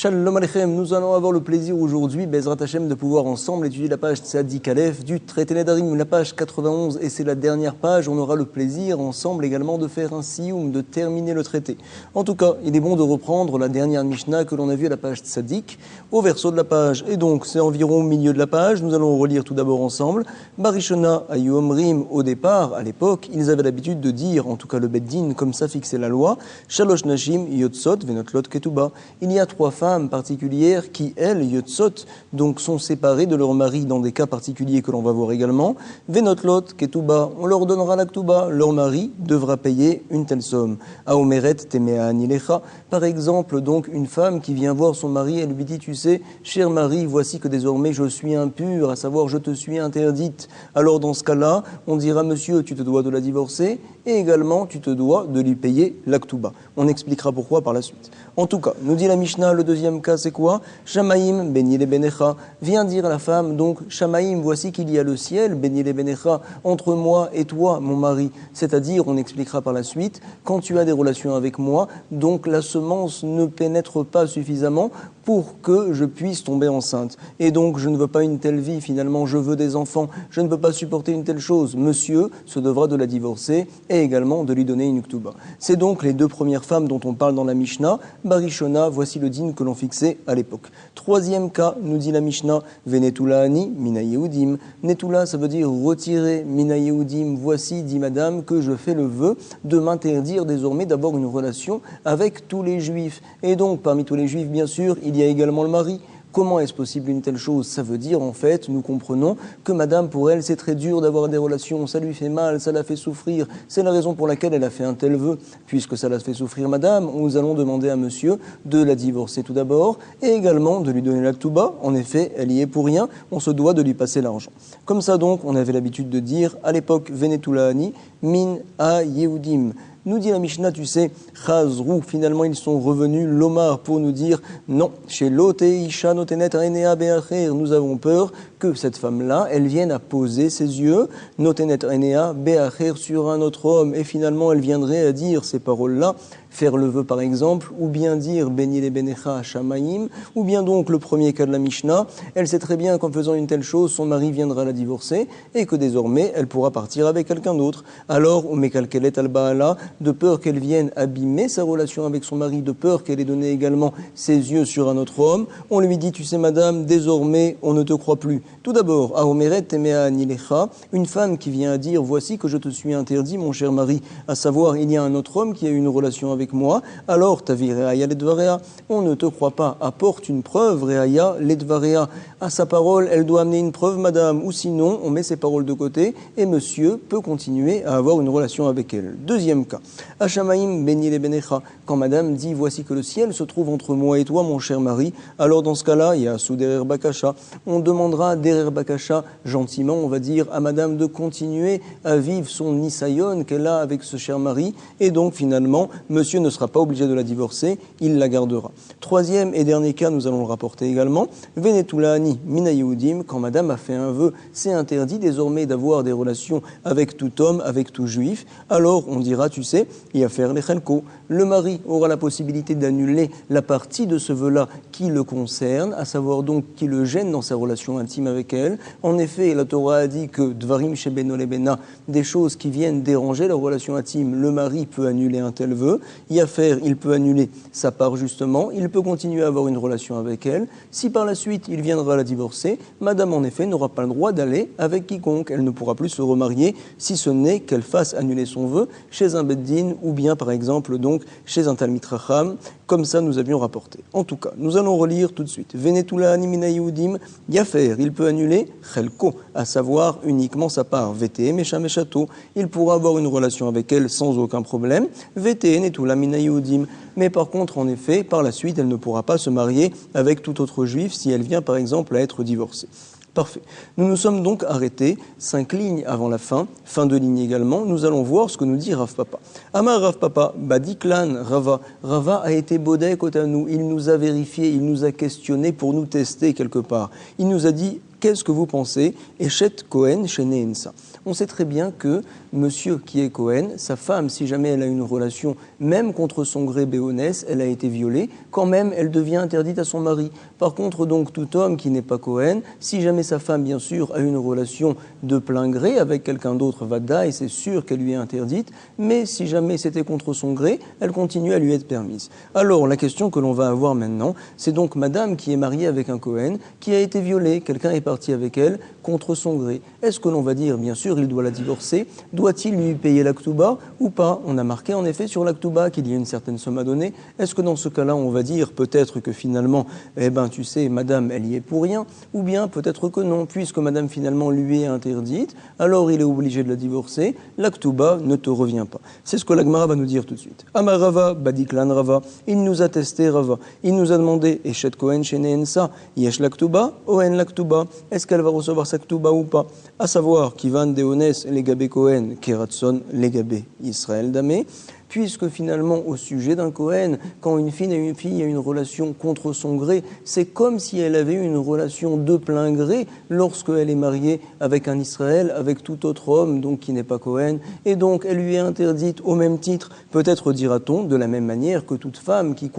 Shalom Aleichem, nous allons avoir le plaisir aujourd'hui, Bezrat Hashem, de pouvoir ensemble étudier la page Tzadik Aleph du traité Nedarim, la page 91, et c'est la dernière page. On aura le plaisir ensemble également de faire un sioum, de terminer le traité. En tout cas, il est bon de reprendre la dernière Mishnah que l'on a vue à la page Tzadik, au verso de la page. Et donc, c'est environ au milieu de la page. Nous allons relire tout d'abord ensemble. Barishona Ayomrim, au départ, à l'époque, ils avaient l'habitude de dire, en tout cas le Beddin, comme ça fixait la loi, Shalosh Nashim Yotzot Venotlot Ketuba. Il y a trois femmes particulières qui, elles, yotzot, donc sont séparées de leur mari dans des cas particuliers que l'on va voir également. Venotlot, ketuba, on leur donnera la ktuba, leur mari devra payer une telle somme. Aomeret temea anilecha, par exemple, donc une femme qui vient voir son mari, elle lui dit, tu sais, cher mari, voici que désormais je suis impure, à savoir je te suis interdite. Alors dans ce cas-là, on dira, monsieur, tu te dois de la divorcer, et également tu te dois de lui payer la ktuba. On expliquera pourquoi par la suite. En tout cas, nous dit la Mishnah, le deuxième cas, c'est quoi? Shamaim, Beni le Benecha. Vient dire à la femme, donc, Shamaim, voici qu'il y a le ciel, Beni le Benecha, entre moi et toi, mon mari. C'est-à-dire, on expliquera par la suite, quand tu as des relations avec moi, donc la semence ne pénètre pas suffisamment pour que je puisse tomber enceinte. Et donc, je ne veux pas une telle vie, finalement, je veux des enfants, je ne peux pas supporter une telle chose. Monsieur se devra de la divorcer et également de lui donner une ktuba. C'est donc les deux premières femmes dont on parle dans la Mishnah. Barishona, voici le din que l'on fixait à l'époque. Troisième cas, nous dit la Mishnah, Venetula ani mina Yehudim. Netula, ça veut dire retirer mina Yehudim. Voici, dit madame, que je fais le vœu de m'interdire désormais d'avoir une relation avec tous les juifs. Et donc, parmi tous les juifs, bien sûr, il y a également le mari. Comment est-ce possible une telle chose? Ça veut dire, en fait, nous comprenons que madame, pour elle, c'est très dur d'avoir des relations, ça lui fait mal, ça la fait souffrir. C'est la raison pour laquelle elle a fait un tel vœu. Puisque ça la fait souffrir madame, nous allons demander à monsieur de la divorcer tout d'abord et également de lui donner la ktuba. En effet, elle y est pour rien, on se doit de lui passer l'argent. Comme ça donc, on avait l'habitude de dire, à l'époque, Venetulani, min a Yehudim. Nous dit la Mishnah, tu sais, Chazrou, finalement ils sont revenus, l'Omar, pour nous dire, non, chez Lote Isha Notenet Enea Beacher, nous avons peur que cette femme-là, elle vienne à poser ses yeux, Notenet Enea Beacher, sur un autre homme, et finalement elle viendrait à dire ces paroles-là, faire le vœu par exemple, ou bien dire Beni le Benecha Shamaim, ou bien donc le premier cas de la Mishnah, elle sait très bien qu'en faisant une telle chose, son mari viendra la divorcer, et que désormais elle pourra partir avec quelqu'un d'autre. Alors, on Mekalkelet al-Baala, de peur qu'elle vienne abîmer sa relation avec son mari, de peur qu'elle ait donné également ses yeux sur un autre homme, on lui dit, tu sais madame, désormais on ne te croit plus. Tout d'abord, Aomeret temea anilecha, une femme qui vient à dire, voici que je te suis interdit, mon cher mari, à savoir, il y a un autre homme qui a eu une relation avec moi, alors tavi reaya ledvarea, on ne te croit pas, apporte une preuve, reaya ledvarea, à sa parole, elle doit amener une preuve madame, ou sinon on met ses paroles de côté et monsieur peut continuer à avoir une relation avec elle. Deuxième cas, Hashamaim Beni le Benecha, quand madame dit, voici que le ciel se trouve entre moi et toi mon cher mari, alors dans ce cas-là, il y a sous derer bakasha, on demandera derer bakasha, gentiment, on va dire à madame de continuer à vivre son nisayon qu'elle a avec ce cher mari, et donc finalement, monsieur ne sera pas obligé de la divorcer, il la gardera. Troisième et dernier cas, nous allons le rapporter également, Venetulani mina Yehudim, quand madame a fait un vœu, c'est interdit désormais d'avoir des relations avec tout homme, avec tout juif, alors on dira, tu sais, il y a faire les chelko, le mari aura la possibilité d'annuler la partie de ce vœu-là qui le concerne, à savoir donc qui le gêne dans sa relation intime avec elle. En effet, la Torah a dit que dvarim shebeno lebena, des choses qui viennent déranger la relation intime, le mari peut annuler un tel vœu. Yafer, il peut annuler sa part justement, il peut continuer à avoir une relation avec elle. Si par la suite il viendra la divorcer, madame en effet n'aura pas le droit d'aller avec quiconque. Elle ne pourra plus se remarier si ce n'est qu'elle fasse annuler son vœu chez un beddin ou bien par exemple donc chez un talmid chacham, comme ça nous avions rapporté. En tout cas, nous allons relire tout de suite. Venetula animina Yehudim, Yafer, il peut annuler chelko, à savoir uniquement sa part. Vete mesha meshato, il pourra avoir une relation avec elle sans aucun problème. Vete netula mina Yehudim, mais par contre, en effet, par la suite, elle ne pourra pas se marier avec tout autre juif si elle vient par exemple à être divorcée. Parfait. Nous nous sommes donc arrêtés 5 lignes avant la fin, fin de ligne également. Nous allons voir ce que nous dit Rav Papa. Amar Rav Papa, Badiklan Rava. Rava a été bodek à nous. Il nous a vérifié, il nous a questionné pour nous tester quelque part. Il nous a dit qu'est-ce que vous pensez? Eshet Cohen chez Neensa. On sait très bien que monsieur qui est Cohen, sa femme, si jamais elle a une relation, même contre son gré béonès, elle a été violée, quand même elle devient interdite à son mari. Par contre, donc, tout homme qui n'est pas Cohen, si jamais sa femme, bien sûr, a une relation de plein gré avec quelqu'un d'autre, Vada, et c'est sûr qu'elle lui est interdite, mais si jamais c'était contre son gré, elle continue à lui être permise. Alors, la question que l'on va avoir maintenant, c'est donc madame qui est mariée avec un Cohen, qui a été violée, quelqu'un est parti avec elle contre son gré. Est-ce que l'on va dire, bien sûr, il doit la divorcer? Doit-il lui payer l'Aktuba ou pas? On a marqué en effet sur l'Aktuba qu'il y a une certaine somme à donner. Est-ce que dans ce cas-là, on va dire peut-être que finalement, eh ben tu sais, madame, elle y est pour rien? Ou bien peut-être que non, puisque madame finalement lui est interdite, alors il est obligé de la divorcer, l'Aktuba ne te revient pas. C'est ce que l'Agmara va nous dire tout de suite. Amarava, Badiklan Rava, il nous a testé Rava, il nous a demandé, Eshet Kohen chez Neensa, Yesh l'Aktuba, Ohen l'Aktuba, est-ce qu'elle va recevoir sa Ktuba ou pas? À savoir, Kivan Deones, Legabé Kohen, Keratson, Legabé Israël Damé, puisque finalement, au sujet d'un Cohen, quand une fille a une relation contre son gré, c'est comme si elle avait une relation de plein gré lorsqu'elle est mariée avec un Israël, avec tout autre homme, donc qui n'est pas Cohen, et donc elle lui est interdite au même titre, peut-être dira-t-on, de la même manière que toute femme qui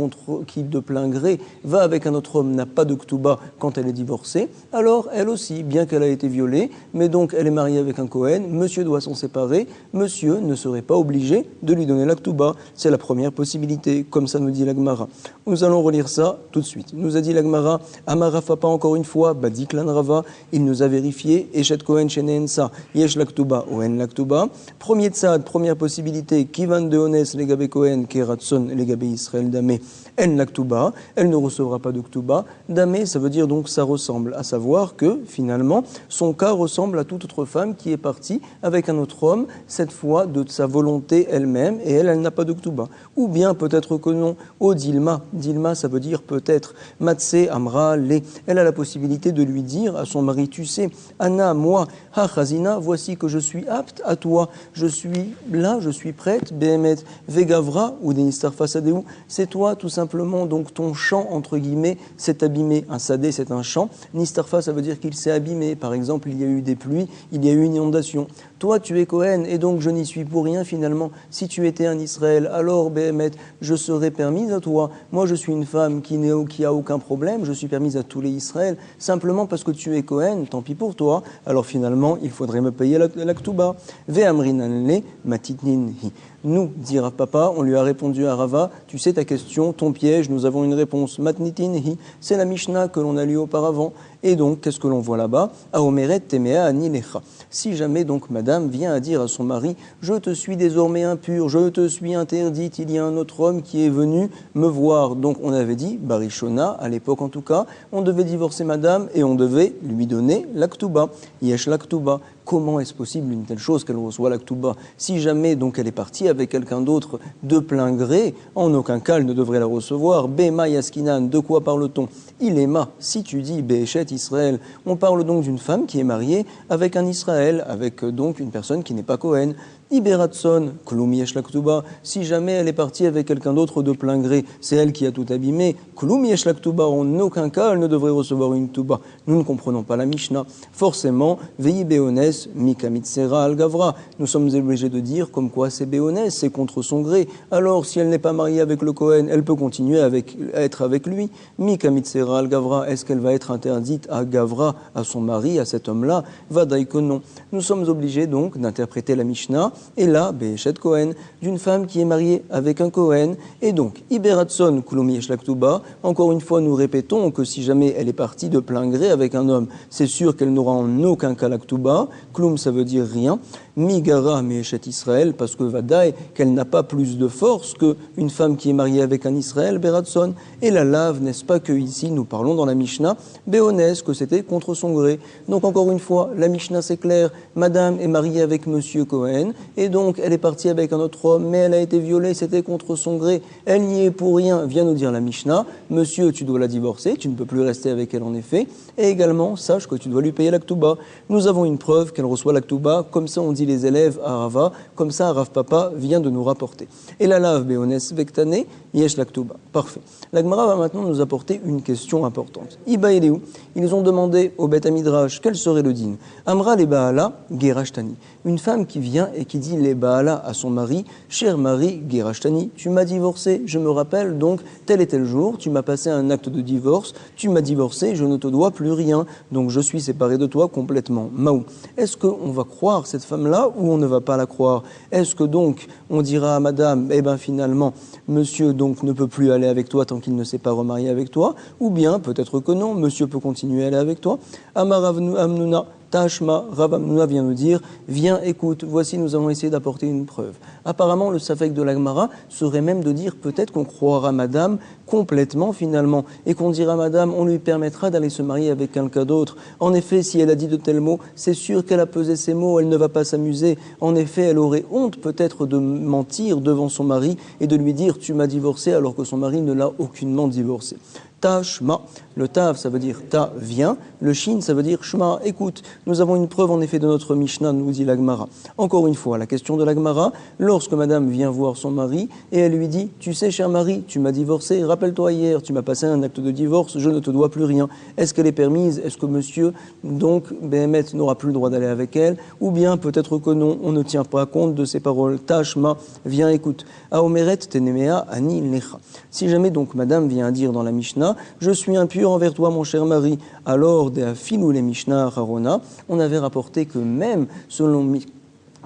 de plein gré va avec un autre homme n'a pas de Ktuba quand elle est divorcée, alors elle aussi, bien qu'elle a été violée, mais donc elle est mariée avec un Cohen, monsieur doit s'en séparer, monsieur ne serait pas obligé de lui donner la Ktuba, c'est la première possibilité, comme ça nous dit l'Agmara. Nous allons relire ça tout de suite. Il nous a dit l'Agmara, Amarafa pas encore une fois, Badiklan Rava, il nous a vérifié, Eshet Kohen Sheneensa, Yesh l'Aktuba, Ohen l'Aktuba. Premier tzad, première possibilité, Kivan Deones Legabe Kohen, Keratson Legabe Israël Damé, En l'Aktuba, elle ne recevra pas de Ktuba. Damé, ça veut dire donc ça ressemble, à savoir que finalement, son cas ressemble à toute autre femme qui est partie avec un autre homme, cette fois de sa volonté elle-même, et elle n'a pas de Ktuba. Ou bien peut-être que non, au Dilma. Dilma, ça veut dire peut-être. Matse, Amra, Le. Elle a la possibilité de lui dire à son mari, tu sais, Anna, moi, Ha Chazina, voici que je suis apte à toi. Je suis là, je suis prête. Behemet, Vegavra, ou Denistarfa Sadeu. C'est toi, tout simplement, donc ton champ, entre guillemets, s'est abîmé. Un sadé, c'est un champ. Nistarfa, ça veut dire qu'il s'est abîmé. Par exemple, il y a eu des pluies, il y a eu une inondation. Toi, tu es Cohen, et donc je n'y suis pour rien finalement. Si tu étais un Israël, alors, Behemet, je serais permise à toi. Moi, je suis une femme qui a aucun problème, je suis permise à tous les Israël, simplement parce que tu es Cohen, tant pis pour toi. Alors finalement, il faudrait me payer la Ktuba. Ve'amrinanle matitninhi. Nous, dira papa, on lui a répondu à Rava, tu sais ta question, ton piège, nous avons une réponse. Matnitinhi, c'est la Mishnah que l'on a lue auparavant. Et donc, qu'est-ce que l'on voit là-bas? Aomeret temea anilecha. Si jamais donc madame vient à dire à son mari, je te suis désormais impure, je te suis interdite, il y a un autre homme qui est venu me voir. Donc on avait dit, Barishona, à l'époque en tout cas, on devait divorcer madame et on devait lui donner l'Aktuba. Yesh l'Aktuba. Comment est-ce possible une telle chose qu'elle reçoit l'Aktuba? Si jamais donc elle est partie avec quelqu'un d'autre de plein gré, en aucun cas elle ne devrait la recevoir. Bema yaskinan, de quoi parle-t-on? Ilema, si tu dis Be'eshet Israël, on parle donc d'une femme qui est mariée avec un Israël, avec donc une personne qui n'est pas Cohen. Iberatson, Klum yesh l'Aktuba, si jamais elle est partie avec quelqu'un d'autre de plein gré, c'est elle qui a tout abîmé. Klum yesh l'Aktuba, en aucun cas elle ne devrait recevoir une Ktuba. Nous ne comprenons pas la Mishnah. Forcément, Veyi Beones, Mika Mitzera al Gavra. Nous sommes obligés de dire comme quoi c'est Beones, c'est contre son gré. Alors, si elle n'est pas mariée avec le Cohen, elle peut continuer à être avec lui. Mika Mitzera al Gavra, est-ce qu'elle va être interdite à Gavra, à son mari, à cet homme-là? Vadaï que non. Nous sommes obligés donc d'interpréter la Mishnah. Et là, Be'eshet Cohen, d'une femme qui est mariée avec un Cohen. Et donc, Iberatson, Kulum yesh l'Aktuba. Encore une fois, nous répétons que si jamais elle est partie de plein gré avec un homme, c'est sûr qu'elle n'aura en aucun cas l'Aktuba. Klum, ça veut dire rien. Migara Me'eshet Israël, parce que Vadaï, qu'elle n'a pas plus de force qu'une femme qui est mariée avec un Israël, Beratson. Et la lave, n'est-ce pas que ici, nous parlons dans la Mishnah, Beones, que c'était contre son gré. Donc encore une fois, la Mishnah c'est clair, madame est mariée avec monsieur Cohen, et donc elle est partie avec un autre homme, mais elle a été violée, c'était contre son gré, elle n'y est pour rien, vient nous dire la Mishnah, monsieur tu dois la divorcer, tu ne peux plus rester avec elle en effet, Et également, sache que tu dois lui payer la Ktouba. Nous avons une preuve qu'elle reçoit la Ktouba, comme ça on dit les élèves à Rava, comme ça Rav Papa vient de nous rapporter. Et la lave Beones Vektane, Yesh la Ktouba. Parfait. La Gemara va maintenant nous apporter une question importante. Iba et Léou, ils ont demandé au Beth Midrash quel serait le din. Amra le Baala, Gerashtani. Une femme qui vient et qui dit les Baala à son mari, cher mari, Gerashtani, tu m'as divorcé, je me rappelle donc tel et tel jour, tu m'as passé un acte de divorce, tu m'as divorcé, je ne te dois plus rien, donc je suis séparé de toi complètement. Maou. Est-ce qu'on va croire cette femme-là ou on ne va pas la croire? Est-ce que donc on dira à madame, eh bien finalement, monsieur donc ne peut plus aller avec toi tant qu'il ne s'est pas remarié avec toi, ou bien peut-être que non, monsieur peut continuer à aller avec toi. Amar Amnuna, Tashma, Rav Amnuna vient nous dire, viens, écoute, voici, nous allons essayer d'apporter une preuve. Apparemment, le safek de la Gemara serait même de dire peut-être qu'on croira madame complètement finalement, et qu'on dira madame, on lui permettra d'aller se marier avec quelqu'un d'autre. En effet, si elle a dit de tels mots, c'est sûr qu'elle a pesé ses mots, elle ne va pas s'amuser. En effet, elle aurait honte peut-être de mentir devant son mari et de lui dire tu m'as divorcé alors que son mari ne l'a aucunement divorcé. Ta, shma, le tav ça veut dire ta, viens, le shin ça veut dire shma, écoute. Nous avons une preuve en effet de notre Mishnah, nous dit la Gemara. Encore une fois, la question de la Gemara, lorsque madame vient voir son mari et elle lui dit, tu sais cher mari, tu m'as divorcé, rappelle-toi hier, tu m'as passé un acte de divorce, je ne te dois plus rien. Est-ce qu'elle est permise? Est-ce que monsieur, donc, Béhémet n'aura plus le droit d'aller avec elle? Ou bien peut-être que non, on ne tient pas compte de ces paroles. Ta, shma, viens, écoute. Aomeret tenemea ani lecha. Si jamais donc madame vient dire dans la Mishnah, je suis impur envers toi, mon cher mari. Alors, de Afilou les Mishnah Harona, on avait rapporté que même selon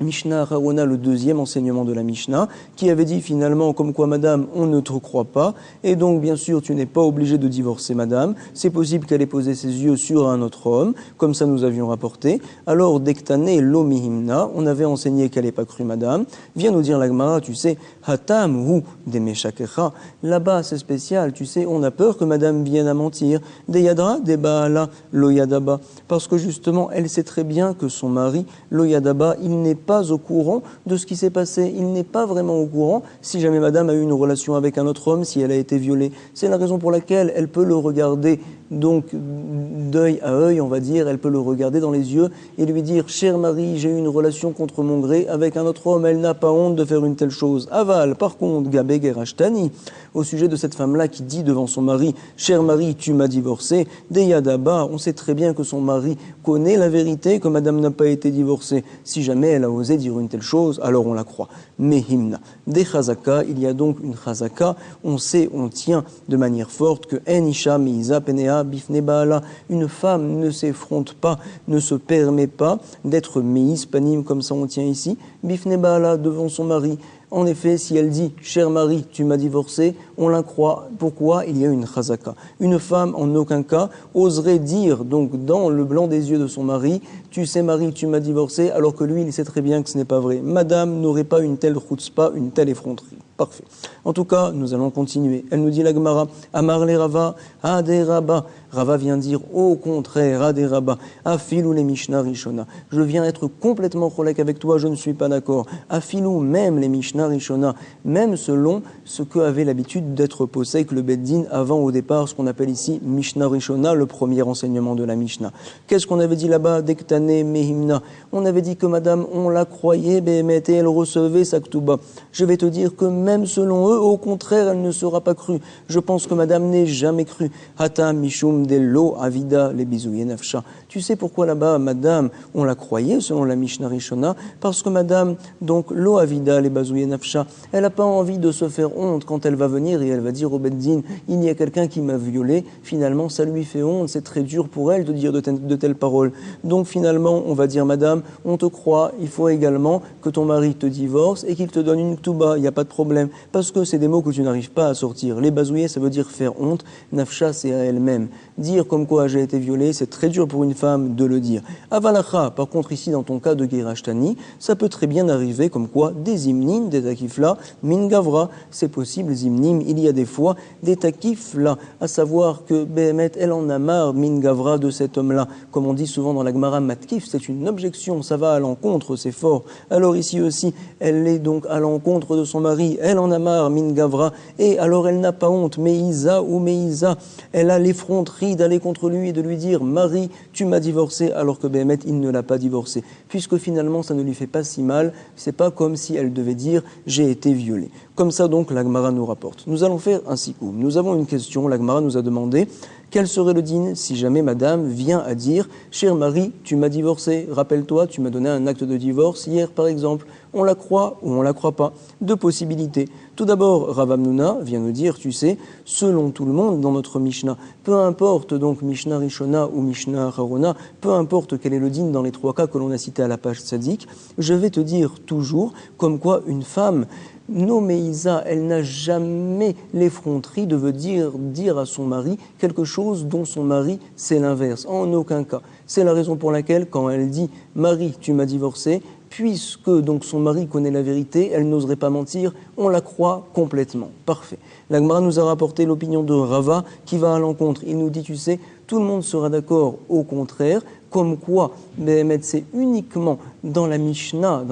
Mishnah Harona, le deuxième enseignement de la Mishnah, qui avait dit finalement comme quoi madame, on ne te croit pas, et donc bien sûr tu n'es pas obligé de divorcer madame, c'est possible qu'elle ait posé ses yeux sur un autre homme, comme ça nous avions rapporté. Alors Dektane Lomihimna, on avait enseigné qu'elle n'ait pas cru madame, vient nous dire la Gemara, tu sais, Hatam hu demeshakecha, là-bas c'est spécial, tu sais, on a peur que madame vienne à mentir, des yadra, des baala, lo yadaba, parce que justement elle sait très bien que son mari, lo yadaba, il n'est pas au courant de ce qui s'est passé. Il n'est pas vraiment au courant si jamais madame a eu une relation avec un autre homme, si elle a été violée. C'est la raison pour laquelle elle peut le regarder, donc d'œil à œil, on va dire, elle peut le regarder dans les yeux et lui dire « Cher mari, j'ai eu une relation contre mon gré avec un autre homme, elle n'a pas honte de faire une telle chose. » Aval, par contre, Gabé Gerashtani, au sujet de cette femme-là qui dit devant son mari « Cher mari, tu m'as divorcé. » Des Yadaba, on sait très bien que son mari connaît la vérité, que madame n'a pas été divorcée. Si jamais elle a osé dire une telle chose, alors on la croit. Mais himna, des chazaka, il y a donc une chazaka, on sait, on tient de manière forte que en isha miisa penea bifne baala, une femme ne s'effronte pas, ne se permet pas d'être meis panim, comme ça on tient ici, bifne baala, devant son mari. En effet, si elle dit « Cher mari, tu m'as divorcé », on la croit. Pourquoi? Il y a une chazaka. Une femme, en aucun cas, oserait dire, donc dans le blanc des yeux de son mari, « Tu sais mari, tu m'as divorcé », alors que lui, il sait très bien que ce n'est pas vrai. Madame n'aurait pas une telle chutzpah, une telle effronterie. Parfait. En tout cas, nous allons continuer. Elle nous dit la Gemara, Amar le Rava, Ade Rabba. Rava vient dire au contraire, Ade Rabba, Afilou les Mishnah Rishona. Je viens être complètement cholek avec toi, je ne suis pas d'accord. Afilou même les Mishnah Rishona, même selon ce que avait l'habitude d'être posek le Beddin avant au départ, ce qu'on appelle ici Mishnah Rishona, le premier enseignement de la Mishnah. Qu'est-ce qu'on avait dit là-bas? Dektane Mehimna. On avait dit que madame, on la croyait, Behemet, et elle recevait sa Ktuba. Je vais te dire que même selon eux, au contraire, elle ne sera pas crue. Je pense que madame n'est jamais crue. Hata mishum de lo avida les bisouye nafsha. Tu sais pourquoi là-bas, madame, on la croyait selon la Mishnah Rishona? Parce que madame, donc, lo avida les bisouye nafsha, elle n'a pas envie de se faire honte quand elle va venir et elle va dire au Beddin, il y a quelqu'un qui m'a violé. Finalement, ça lui fait honte, c'est très dur pour elle de dire de telles paroles. Donc finalement, on va dire, madame, on te croit, il faut également que ton mari te divorce et qu'il te donne une ktuba, il n'y a pas de problème. Parce que c'est des mots que tu n'arrives pas à sortir. Les bazouillés, ça veut dire faire honte. Nafsha, c'est à elle-même. Dire comme quoi j'ai été violée, c'est très dur pour une femme de le dire. Avalacha, par contre, ici, dans ton cas de Gerashtani, ça peut très bien arriver comme quoi des hymnim, des takifla, min gavra, c'est possible, zimnim, il y a des fois des takifla, à savoir que Behemet, elle en a marre, min gavra, de cet homme-là. Comme on dit souvent dans la Gemara matkif, c'est une objection, ça va à l'encontre, c'est fort. Alors ici aussi, elle est donc à l'encontre de son mari, elle en a marre, min gavra, et alors elle n'a pas honte, Meïsa ou Meïsa, elle a l'effronterie mari d'aller contre lui et de lui dire « Marie, tu m'as divorcé » alors que Béhémet, il ne l'a pas divorcé. Puisque finalement, ça ne lui fait pas si mal, c'est pas comme si elle devait dire « j'ai été violée ». Comme ça donc, la Gemara nous rapporte. Nous allons faire un sikoum. Nous avons une question, la Gemara nous a demandé quel serait le din si jamais madame vient à dire « Cher mari, tu m'as divorcé, rappelle-toi, tu m'as donné un acte de divorce hier par exemple ». On la croit ou on la croit pas. Deux possibilités. Tout d'abord, Rav Hamnouna vient nous dire, tu sais, selon tout le monde dans notre Mishnah, peu importe donc Mishnah Rishona ou Mishnah Harona, peu importe quel est le din dans les trois cas que l'on a cités à la page tzaddik, je vais te dire toujours comme quoi une femme Noméisa, elle n'a jamais l'effronterie de dire à son mari quelque chose dont son mari, c'est l'inverse, en aucun cas. C'est la raison pour laquelle, quand elle dit « Marie, tu m'as divorcé », puisque donc son mari connaît la vérité, elle n'oserait pas mentir, on la croit complètement. Parfait. La Gemara nous a rapporté l'opinion de Rava qui va à l'encontre. Il nous dit, tu sais, tout le monde sera d'accord au contraire, comme quoi, Béhémet, c'est uniquement dans la Mishnah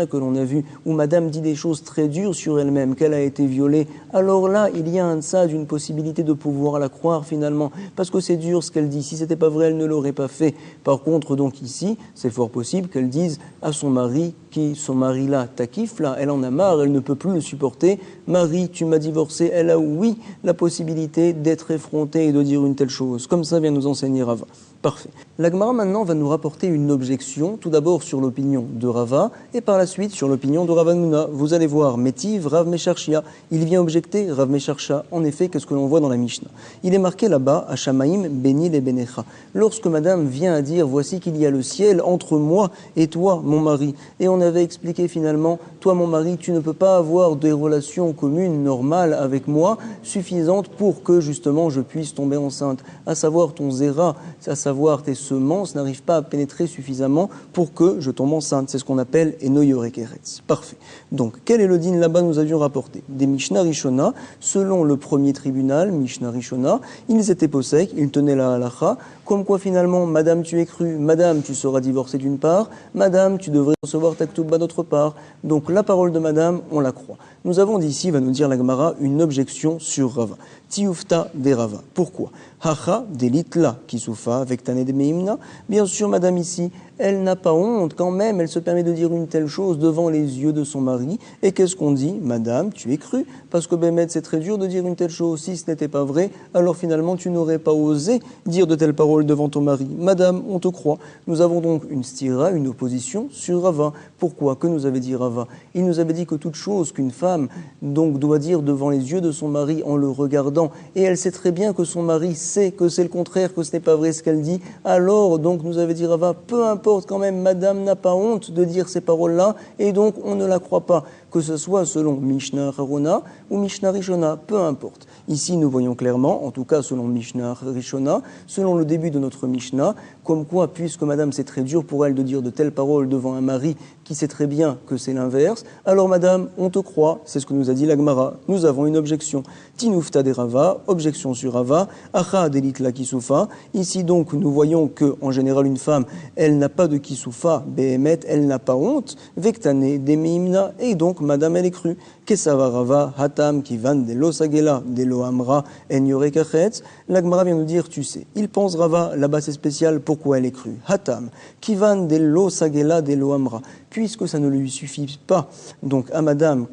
que l'on a vu, où madame dit des choses très dures sur elle-même, qu'elle a été violée, alors là, il y a un tsad, une possibilité de pouvoir la croire finalement, parce que c'est dur ce qu'elle dit, si c'était pas vrai, elle ne l'aurait pas fait. Par contre, donc ici, c'est fort possible qu'elle dise à son mari, son mari là, takif là, elle en a marre, elle ne peut plus le supporter, Marie, tu m'as divorcé, elle a oui la possibilité d'être effrontée et de dire une telle chose, comme ça vient nous enseigner Rava. Parfait. La Gemara maintenant va nous rapporter une objection, tout d'abord sur l'opinion de Rava et par la suite sur l'opinion de Rav Hamnouna. Vous allez voir, Métiv, Rav Mesharchia, il vient objecter Rav Mesharcha. En effet, qu'est-ce que l'on voit dans la Mishnah? Il est marqué là-bas, à Shamaim, Béni les Benecha. Lorsque madame vient à dire, voici qu'il y a le ciel entre moi et toi, mon mari. Et on avait expliqué finalement, toi, mon mari, tu ne peux pas avoir des relations communes normales avec moi suffisantes pour que justement je puisse tomber enceinte. À savoir ton zéra, à savoir tes semences n'arrivent pas à pénétrer suffisamment pour que je tombe enceinte. C'est ce qu'on appelle Enoyore Keretz. Parfait. Donc, quel est le din là-bas nous avions rapporté? Des Mishnah Rishona, selon le premier tribunal, Mishnah Rishona, ils étaient possèques, ils tenaient la halacha, comme quoi finalement, madame tu es crue, madame tu seras divorcée d'une part, madame tu devrais recevoir ta ktouba d'autre part. Donc la parole de madame, on la croit. Nous avons dit ici, va nous dire la Gemara, une objection sur Rava. Tioufta de Rava. Pourquoi? Hacha delitla kisoufa avec tane de meimna. Bien sûr, madame ici, elle n'a pas honte quand même, elle se permet de dire une telle chose devant les yeux de son mari. Et qu'est-ce qu'on dit? Madame, tu es crue, parce que Béhémet, c'est très dur de dire une telle chose. Si ce n'était pas vrai, alors finalement tu n'aurais pas osé dire de telles paroles devant ton mari. Madame, on te croit. Nous avons donc une stira, une opposition sur Rava. Pourquoi? Que nous avait dit Rava? Il nous avait dit que toute chose qu'une femme donc doit dire devant les yeux de son mari en le regardant, et elle sait très bien que son mari sait que c'est le contraire, que ce n'est pas vrai ce qu'elle dit, alors donc nous avait dit Rava, peu importe quand même, madame n'a pas honte de dire ces paroles-là, et donc on ne la croit pas, que ce soit selon Mishnah Harona ou Mishnah Rishona, peu importe. Ici nous voyons clairement, en tout cas selon Mishnah Rishona, selon le début de notre Mishnah, comme quoi, puisque madame c'est très dur pour elle de dire de telles paroles devant un mari qui sait très bien que c'est l'inverse, alors madame, on te croit, c'est ce que nous a dit la Gemara, nous avons une objection. Tinoufta de Rava, objection sur Rava, Acha delitla kisoufa. Ici donc nous voyons que en général une femme, elle n'a pas de kisoufa, Béhémet, elle n'a pas honte, Vektane de meimna, et donc madame elle est crue. Kesava Rava, Hatam kivan de lo sagela, de lo amra, en yore kachetz. La Gemara vient nous dire, tu sais, il pense Rava, là-bas c'est spécial, pourquoi elle est crue. Hatam kivan de lo sagela, de lo amra. Puisque ça ne lui suffit pas, donc à madame,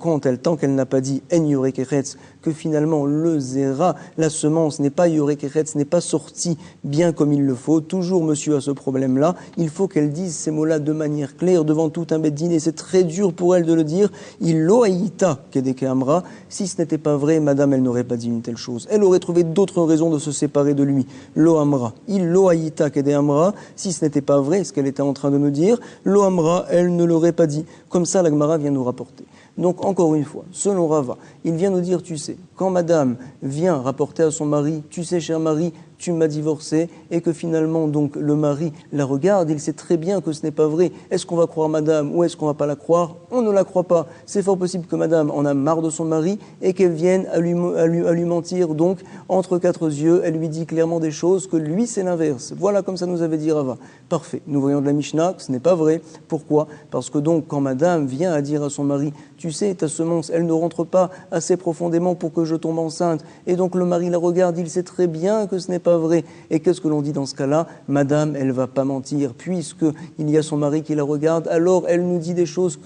tant qu'elle n'a pas dit en yore keretz, que finalement le zéra, la semence n'est pas yore keretz, n'est pas sortie bien comme il le faut, toujours monsieur a ce problème-là, il faut qu'elle dise ces mots-là de manière claire devant tout un beddin, et c'est très dur pour elle de le dire, il loaïta kedeke amra, si ce n'était pas vrai, madame, elle n'aurait pas dit une telle chose, elle aurait trouvé d'autres raisons de se séparer de lui, lo amra, il loaïta kedeke amra, si ce n'était pas vrai, ce qu'elle était en train de nous dire, lo amra, elle ne l'aurait pas dit. Comme ça, la Gemara vient nous rapporter. Donc, encore une fois, selon Rava, il vient nous dire, tu sais, quand madame vient rapporter à son mari, tu sais, cher mari, tu m'as divorcé, et que finalement, donc, le mari la regarde, il sait très bien que ce n'est pas vrai. Est-ce qu'on va croire madame ou est-ce qu'on va pas la croire? On ne la croit pas. C'est fort possible que madame en a marre de son mari et qu'elle vienne à lui mentir. Donc, entre quatre yeux, elle lui dit clairement des choses que lui, c'est l'inverse. Voilà comme ça nous avait dit Rava. Parfait. Nous voyons de la Mishnah que ce n'est pas vrai. Pourquoi? Parce que donc, quand madame vient à dire à son mari, tu sais, ta semence, elle ne rentre pas assez profondément pour que je tombe enceinte. Et donc, le mari la regarde, il sait très bien que ce n'est pas pas vrai. Et qu'est-ce que l'on dit dans ce cas-là? Madame, elle va pas mentir, puisqu'il y a son mari qui la regarde, alors elle nous dit des choses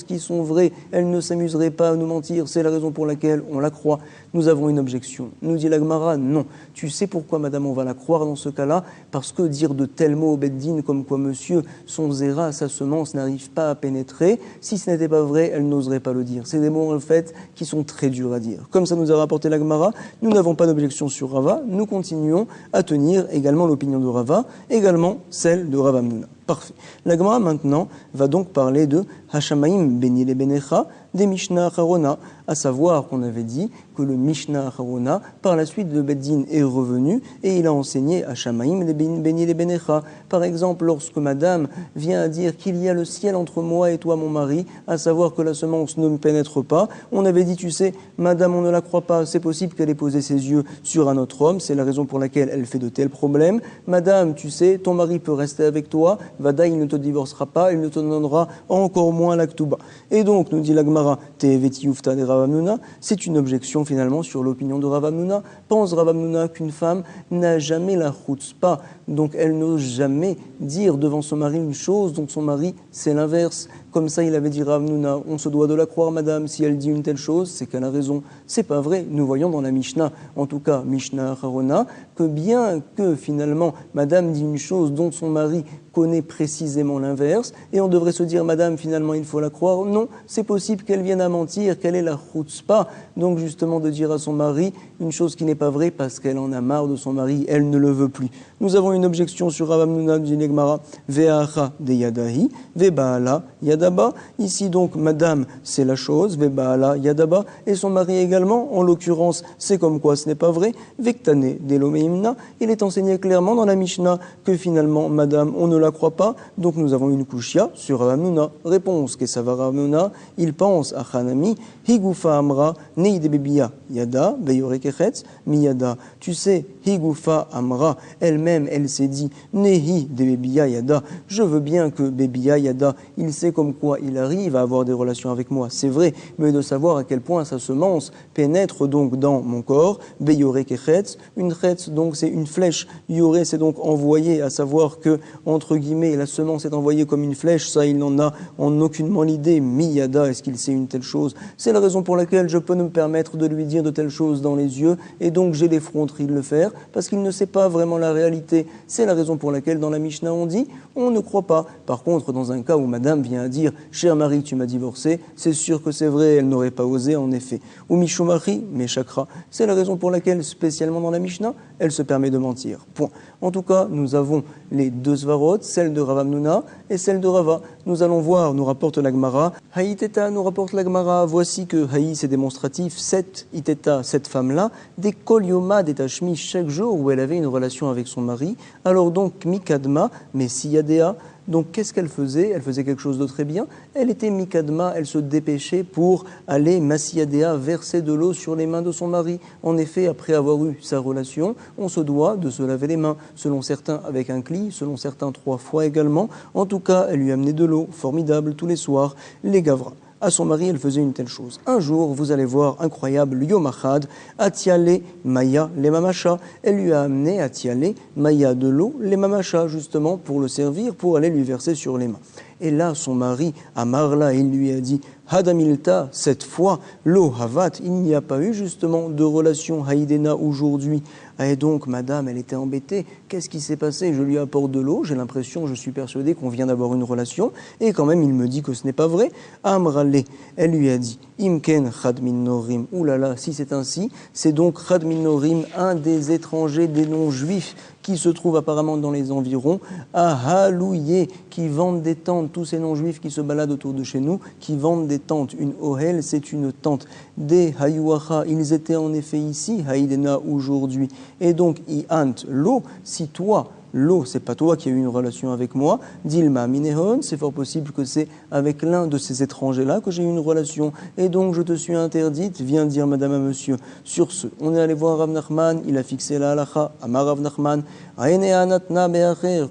qui sont vraies. Elle ne s'amuserait pas à nous mentir, c'est la raison pour laquelle on la croit. Nous avons une objection. Nous dit la Gemara, non. Tu sais pourquoi, madame, on va la croire dans ce cas-là? Parce que dire de tels mots au Beddin, comme quoi, monsieur, son zéra, sa semence n'arrive pas à pénétrer, si ce n'était pas vrai, elle n'oserait pas le dire. C'est des mots, en fait, qui sont très durs à dire. Comme ça nous a rapporté la Gemara, nous n'avons pas d'objection sur Rava, nous continuons à tenir également l'opinion de Rava, également celle de Rav Hamnouna. Parfait. La Gemara maintenant va donc parler de Hashamaim Beni le Benecha, des Mishnah Acharona, à savoir qu'on avait dit que le Mishnah Acharona, par la suite de Beddin, est revenu et il a enseigné Hashamaim Beni le Benecha. Par exemple, lorsque madame vient à dire qu'il y a le ciel entre moi et toi, mon mari, à savoir que la semence ne me pénètre pas, on avait dit, tu sais, madame, on ne la croit pas, c'est possible qu'elle ait posé ses yeux sur un autre homme, c'est la raison pour laquelle elle fait de tels problèmes. Madame, tu sais, ton mari peut rester avec toi, Vada, il ne te divorcera pas, il ne te donnera encore moins la Ktuba. Et donc, nous dit la Gemara, Te'eveti Yufta de Rav Hamnouna, c'est une objection finalement sur l'opinion de Rav Hamnouna. Pense Rav Hamnouna qu'une femme n'a jamais la chutzpah, donc elle n'ose jamais dire devant son mari une chose dont son mari c'est l'inverse. Comme ça, il avait dit Rav Hamnouna, on se doit de la croire, madame, si elle dit une telle chose, c'est qu'elle a raison. C'est pas vrai. Nous voyons dans la Mishnah, en tout cas Mishnah Acharona, que bien que finalement madame dit une chose dont son mari connaît précisément l'inverse, et on devrait se dire, madame, finalement il faut la croire. Non, c'est possible qu'elle vienne à mentir, qu'elle ait la chutzpah, donc justement de dire à son mari une chose qui n'est pas vraie parce qu'elle en a marre de son mari, elle ne le veut plus. Nous avons une objection sur Rav Hamnouna du Gemara, Ve'acha de Yadahi, Ve'ba'ala Yadaba. Ici donc, madame, c'est la chose, Ve'ba'ala Yadaba, et son mari également, en l'occurrence, c'est comme quoi ce n'est pas vrai. Vektane Delomeimna, il est enseigné clairement dans la Mishnah que finalement, madame, on ne la croit pas, donc nous avons une kushia sur Rav Hamnouna. Réponse, Kesava Rav Hamnouna, il pense à Hanami, Higufa Amra, Neide Bebiya Yada, Beyorekechetz, Miyada. Tu sais, Higufa Amra, elle-même, elle s'est dit, Nehi de Bebiya Yada, je veux bien que Bebiya Yada, il sait comme quoi il arrive à avoir des relations avec moi, c'est vrai, mais de savoir à quel point sa semence pénètre donc dans mon corps, Beyorekechetz, une chetz, donc c'est une flèche, Yoré, c'est donc envoyé, à savoir que, entre guillemets, la semence est envoyée comme une flèche, ça il n'en a en aucunement l'idée, Miyada, est-ce qu'il sait une telle chose? C'est la raison pour laquelle je peux me permettre de lui dire de telles choses dans les yeux, et donc j'ai l'effronterie de le faire, parce qu'il ne sait pas vraiment la réalité. C'est la raison pour laquelle dans la Mishnah on dit, on ne croit pas. Par contre, dans un cas où madame vient à dire, cher mari, tu m'as divorcé, c'est sûr que c'est vrai, elle n'aurait pas osé en effet. Ou Mishumari, mais chakra. C'est la raison pour laquelle, spécialement dans la Mishnah, elle se permet de mentir. Point. En tout cas, nous avons les deux svarot, celle de Rav Hamnouna et celle de Rava. Nous allons voir, nous rapporte la Gemara. Haï Teta nous rapporte la Gemara. Voici que Haï, c'est démonstratif. Cette Iteta, cette femme-là, des Kol Yoma, des Tashmi, chaque jour où elle avait une relation avec son mari. Alors donc, Mikadma, Messiyadea. Donc qu'est-ce qu'elle faisait? Elle faisait quelque chose de très bien. Elle était Mikadma, elle se dépêchait pour aller Massiyadea, verser de l'eau sur les mains de son mari. En effet, après avoir eu sa relation, on se doit de se laver les mains. Selon certains avec un cli, selon certains 3 fois également. En tout cas, elle lui amenait de l'eau, formidable, tous les soirs, les gavras. À son mari, elle faisait une telle chose. Un jour, vous allez voir, incroyable, Yom Achad, Atiale Maya les mamacha. Elle lui a amené Atiale Maya de l'eau, les mamacha, justement, pour le servir, pour aller lui verser sur les mains. Et là, son mari, Amarla, il lui a dit, Hadamilta, cette fois, lo havat, il n'y a pas eu justement de relation haïdena aujourd'hui. Et donc, madame, elle était embêtée. Qu'est-ce qui s'est passé? Je lui apporte de l'eau, j'ai l'impression, je suis persuadé qu'on vient d'avoir une relation, et quand même, il me dit que ce n'est pas vrai. Amrale, elle lui a dit, Imken chadmin norim, oulala, si c'est ainsi, c'est donc chadmin norim, un des étrangers, des non-juifs, qui se trouve apparemment dans les environs, à Halouye, qui vendent des tentes, tous ces non-juifs qui se baladent autour de chez nous, qui vendent des tentes. Une ohel, c'est une tente. Des hayuacha, ils étaient en effet ici, haïdena aujourd'hui. Et donc, iant l'eau, si toi, l'eau, c'est pas toi qui as eu une relation avec moi. Dilma minehon, c'est fort possible que c'est avec l'un de ces étrangers-là que j'ai eu une relation. Et donc, je te suis interdite, viens dire madame à monsieur. Sur ce, on est allé voir Rav Nachman, il a fixé la halacha, Amar Rav Nachman,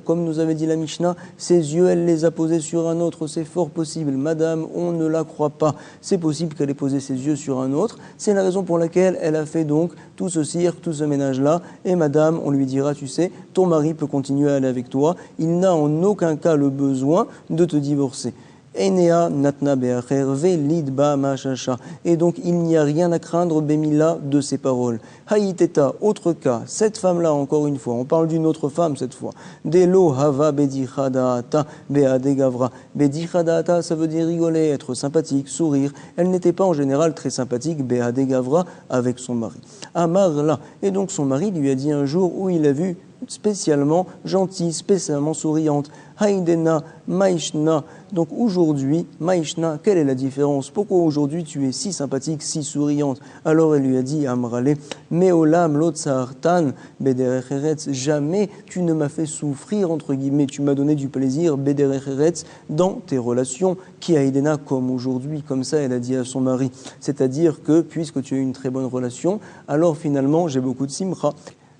comme nous avait dit la Mishnah, ses yeux, elle les a posés sur un autre, c'est fort possible. Madame, on ne la croit pas. C'est possible qu'elle ait posé ses yeux sur un autre. C'est la raison pour laquelle elle a fait donc tout ce cirque, tout ce ménage-là. Et madame, on lui dira, tu sais, ton mari peut continuer à aller avec toi. Il n'a en aucun cas le besoin de te divorcer. Enea natna be'acher velid ba machasha. Et donc il n'y a rien à craindre bemila de ces paroles. Haïteta, autre cas, cette femme-là, encore une fois, on parle d'une autre femme cette fois. Delo hava bedichadaata beadegavra. Bedichadaata, ça veut dire rigoler, être sympathique, sourire. Elle n'était pas en général très sympathique, beadegavra, avec son mari. Amarla. Et donc son mari lui a dit un jour où il a vu spécialement gentille, spécialement souriante. Haïdena, Maïshna. Donc aujourd'hui, Maïshna, quelle est la différence? Pourquoi aujourd'hui tu es si sympathique, si souriante? Alors elle lui a dit, Amrale, Meolam lotsartan, Bederecheretz, jamais tu ne m'as fait souffrir, entre guillemets, tu m'as donné du plaisir, Bederecheretz, dans tes relations, qui Haïdena, comme aujourd'hui, comme ça elle a dit à son mari. C'est-à-dire que, puisque tu as eu une très bonne relation, alors finalement j'ai beaucoup de simcha.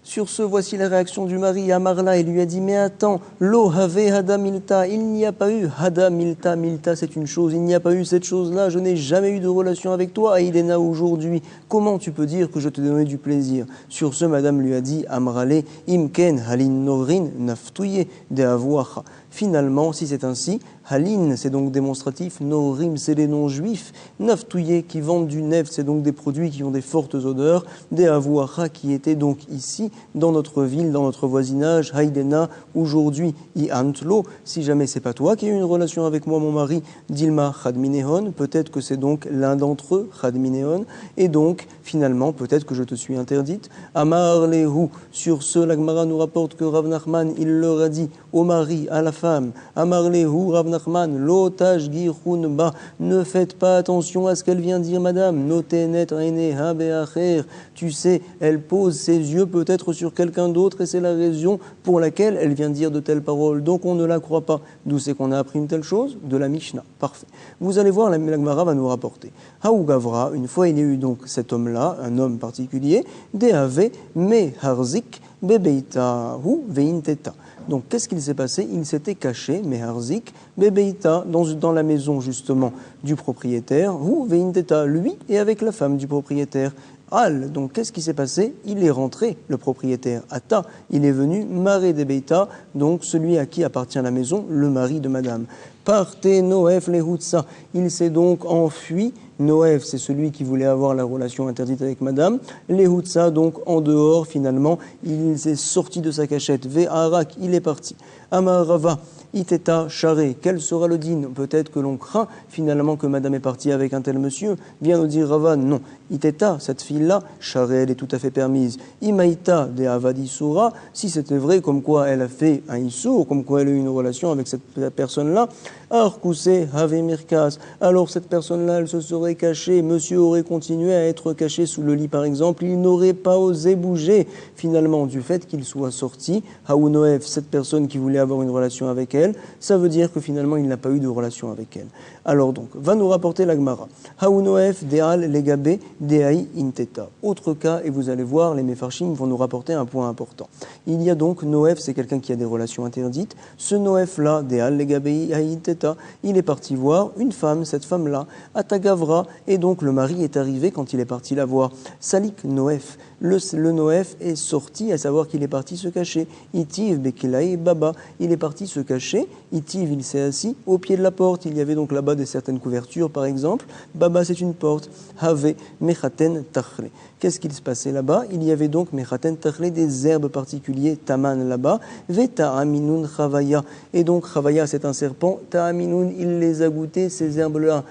Sur ce, voici la réaction du mari à Marla. Il lui a dit, mais attends, lo have hada milta, il n'y a pas eu hada milta, milta c'est une chose, il n'y a pas eu cette chose-là, je n'ai jamais eu de relation avec toi, Aïdena, aujourd'hui. Comment tu peux dire que je te donnais du plaisir? Sur ce, madame lui a dit, Amrale, imken halin norin naftouye de avoacha. Finalement, si c'est ainsi, Halin, c'est donc démonstratif, Norim, c'est les noms juifs, Naftouye, qui vendent du neft, c'est donc des produits qui ont des fortes odeurs, des Avouacha, qui étaient donc ici, dans notre ville, dans notre voisinage, Haïdena, aujourd'hui, Iantlo, si jamais c'est pas toi qui as eu une relation avec moi, mon mari, Dilma Chadminehon, peut-être que c'est donc l'un d'entre eux, Chadminehon, et donc, finalement, peut-être que je te suis interdite. Amar Lehu, sur ce, la Gemara nous rapporte que Rav Nachman, il leur a dit au mari, à la femme, Amar Lehu, Rav Nachman, Lotaj Girhun Ba, ne faites pas attention à ce qu'elle vient dire, madame, Notenet Reineha Beacher, tu sais, elle pose ses yeux peut-être sur quelqu'un d'autre et c'est la raison pour laquelle elle vient dire de telles paroles, donc on ne la croit pas. D'où c'est qu'on a appris une telle chose? De la Mishnah. Parfait. Vous allez voir, la Gemara va nous rapporter. Haou Gavra, une fois il y a eu donc cet homme-là, un homme particulier, Deave Me Harzik Bebeita Hu Veinteta. Donc, qu'est-ce qu'il s'est passé? Il s'était caché, Meharzik, Bebeita, dans la maison justement du propriétaire, ou Veinteta, lui, et avec la femme du propriétaire. Al, donc qu'est-ce qui s'est passé? Il est rentré, le propriétaire. Ata, il est venu, Maré de Beita, donc celui à qui appartient la maison, le mari de madame. Partez Noef Lehoutsa, il s'est donc enfui. Noef, c'est celui qui voulait avoir la relation interdite avec madame. Lehoutsa, donc en dehors, finalement, il s'est sorti de sa cachette. Ve'arak, il est parti. Amarava, Iteta, Charé, quel sera le din? Peut-être que l'on craint finalement que madame est partie avec un tel monsieur. Vient nous dire Rava, non. Iteta, cette fille-là, Charé, elle est tout à fait permise. Imaïta de Avadisura, si c'était vrai, comme quoi elle a fait un issour, comme quoi elle a eu une relation avec cette personne-là, Arkousé, Have Mirkas, alors cette personne-là, elle se serait cachée, monsieur aurait continué à être caché sous le lit par exemple, il n'aurait pas osé bouger finalement du fait qu'il soit sorti. Haounoef, cette personne qui voulait avoir une relation avec elle, ça veut dire que finalement il n'a pas eu de relation avec elle. Alors donc, va nous rapporter la Gemara. Haounoef, Deal, Legabe, Deaï, Inteta. Autre cas, et vous allez voir, les Mefarshim vont nous rapporter un point important. Il y a donc Noef, c'est quelqu'un qui a des relations interdites. Ce Noef-là, Deal, Legabe, Inteta, il est parti voir une femme, cette femme-là, Atagavra, et donc le mari est arrivé quand il est parti la voir. Salik Noef. Le Noef est sorti, à savoir qu'il est parti se cacher. Itiv Bekilaï Baba, il est parti se cacher. Itiv, il s'est assis au pied de la porte. Il y avait donc là-bas certaines couvertures, par exemple. Baba, c'est une porte. Have Mechaten Tachle. Qu'est-ce qu'il se passait là-bas? Il y avait donc Mechaten Tachle, des herbes particuliers, Taman là-bas. Veta Aminun Chavaya. Et donc Chavaya, c'est un serpent. Ta'aminoun, il les a goûtés, ces herbes-là.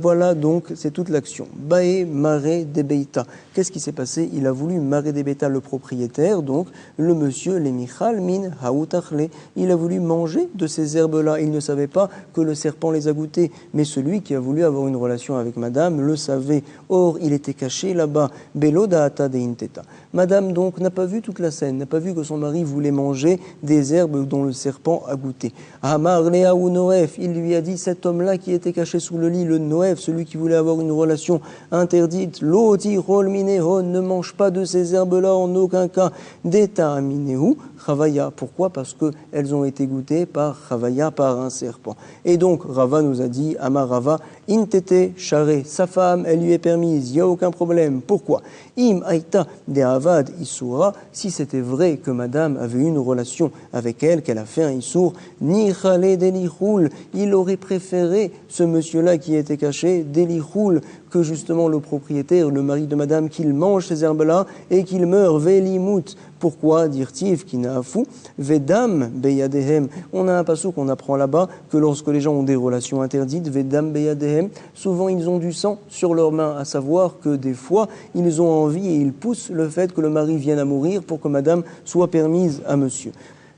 Voilà, donc, c'est toute l'action. Bae Mare Debeita. Qu'est-ce qui s'est passé? Il a voulu voulu, Marédébéta, le propriétaire, donc le monsieur, les Michal, min haoutachle, il a voulu manger de ces herbes-là. Il ne savait pas que le serpent les a goûtées, mais celui qui a voulu avoir une relation avec madame le savait. Or, il était caché là-bas. Belo daata de inteta. Madame, donc, n'a pas vu toute la scène, n'a pas vu que son mari voulait manger des herbes dont le serpent a goûté. Amar Léa ou Noef, il lui a dit, cet homme-là qui était caché sous le lit, le Noef, celui qui voulait avoir une relation interdite, l'oti rol minehon, ne mange pas de ces herbes-là en aucun cas. D'eta minehu, Chavaya. Pourquoi? Parce qu'elles ont été goûtées par Chavaya, par un serpent. Et donc, Rava nous a dit, Amar Rava, intete charé, sa femme, elle lui est permise, il n'y a aucun problème. Pourquoi? Im aïta de avad isura, si c'était vrai que madame avait une relation avec elle, qu'elle a fait un issour, ni chalé delichoul, il aurait préféré ce monsieur-là qui était caché, delichoul, que justement le propriétaire, le mari de madame, qu'il mange ces herbes-là et qu'il meurt, velimut. Pourquoi, dire-t-il, kinaafu, vedam beyadehem. On a un passou qu'on apprend là-bas que lorsque les gens ont des relations interdites, vedam beyadehem, souvent ils ont du sang sur leurs mains, à savoir que des fois ils ont envie et ils poussent le fait que le mari vienne à mourir pour que madame soit permise à monsieur.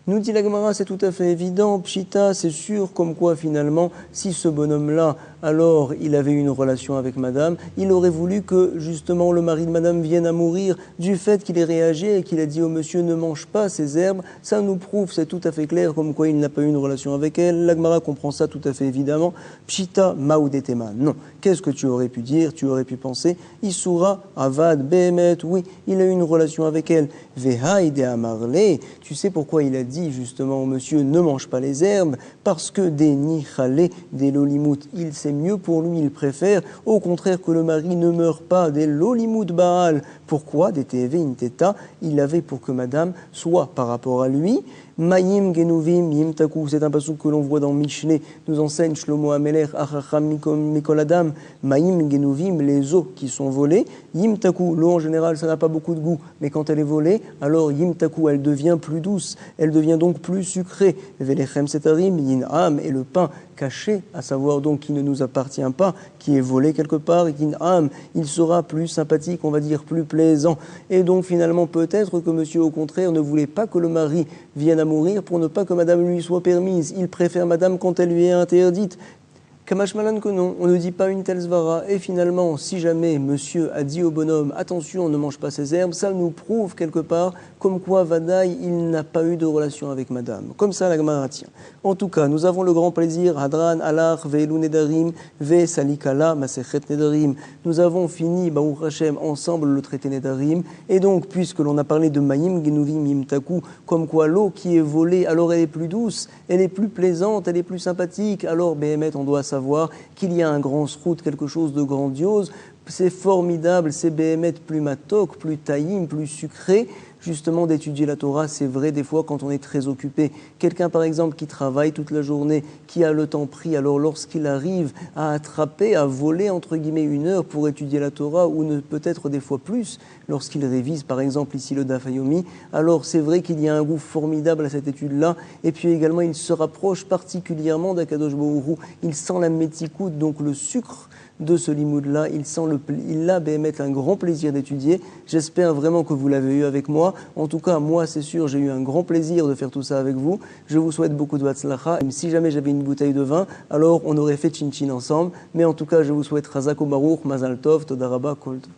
Nous dit la Gemara, c'est tout à fait évident, Pshita, c'est sûr, comme quoi finalement, si ce bonhomme-là, alors il avait une relation avec madame, il aurait voulu que justement le mari de madame vienne à mourir du fait qu'il ait réagi et qu'il a dit au monsieur ne mange pas ces herbes. Ça nous prouve, c'est tout à fait clair, comme quoi il n'a pas eu une relation avec elle. La Gemara comprend ça tout à fait évidemment. Pshita maoudetema. Non. Qu'est-ce que tu aurais pu dire? Tu aurais pu penser, Isura, Avad, Behemet, oui, il a eu une relation avec elle. Vehaide amarle. Tu sais pourquoi il a dit justement au monsieur ne mange pas les herbes? Parce que des nichale, des lolimut, c'est mieux pour lui, il préfère au contraire que le mari ne meure pas, des lolimut baal. Pourquoi? Des teve inteta, il avait pour que madame soit par rapport à lui. Mayim genuvim yimtaku, c'est un passage que l'on voit dans Mishneh, nous enseigne Shlomo Ameler, Achacham Mikol Adam, Mayim genuvim, les eaux qui sont volées, yimtaku, l'eau en général ça n'a pas beaucoup de goût, mais quand elle est volée, alors yimtaku, elle devient plus douce, elle devient donc plus sucrée. Velechem setarim, yin'am, et le pain caché, à savoir donc qui ne nous appartient pas, qui est volé quelque part, et yin'am, il sera plus sympathique, on va dire plus plaisant. Et donc finalement peut-être que monsieur au contraire ne voulait pas que le mari vienne à mourir pour ne pas que madame lui soit permise. Il préfère madame quand elle lui est interdite. Kamash Malan que non, on ne dit pas une telle svara. Et finalement, si jamais monsieur a dit au bonhomme attention, on ne mange pas ces herbes, ça nous prouve quelque part comme quoi Vadaï, il n'a pas eu de relation avec madame. Comme ça, la Gemara tient. En tout cas, nous avons le grand plaisir, Hadran, Alach, Ve'elu Nedarim, Ve Salikala, Masechet Nedarim. Nous avons fini, Baruch Hashem, ensemble le traité Nedarim. Et donc, puisque l'on a parlé de Mayim, Genuvim, Yimtaku, comme quoi l'eau qui est volée, alors elle est plus douce, elle est plus plaisante, elle est plus sympathique. Alors, Béhémet, on doit savoir qu'il y a un grand srout, quelque chose de grandiose. C'est formidable, c'est Béhémet plus matok, plus taïm, plus sucré. Justement, d'étudier la Torah, c'est vrai des fois quand on est très occupé. Quelqu'un, par exemple, qui travaille toute la journée, qui a le temps pris, alors lorsqu'il arrive à attraper, à voler, entre guillemets, 1 heure pour étudier la Torah, ou peut-être des fois plus, lorsqu'il révise, par exemple, ici le Daf Yomi, alors c'est vrai qu'il y a un goût formidable à cette étude-là, et puis également, il se rapproche particulièrement d'Akadosh Baruch Hu. Il sent la métikout, donc le sucre de ce limoud-là, il a Béhémet un grand plaisir d'étudier. J'espère vraiment que vous l'avez eu avec moi. En tout cas, moi, c'est sûr, j'ai eu un grand plaisir de faire tout ça avec vous. Je vous souhaite beaucoup de Hatzlacha. Si jamais j'avais une bouteille de vin, alors on aurait fait Chin Chin ensemble. Mais en tout cas, je vous souhaite Chazak Baruch, Mazal Tov, Toda Rabba, Kol Tov.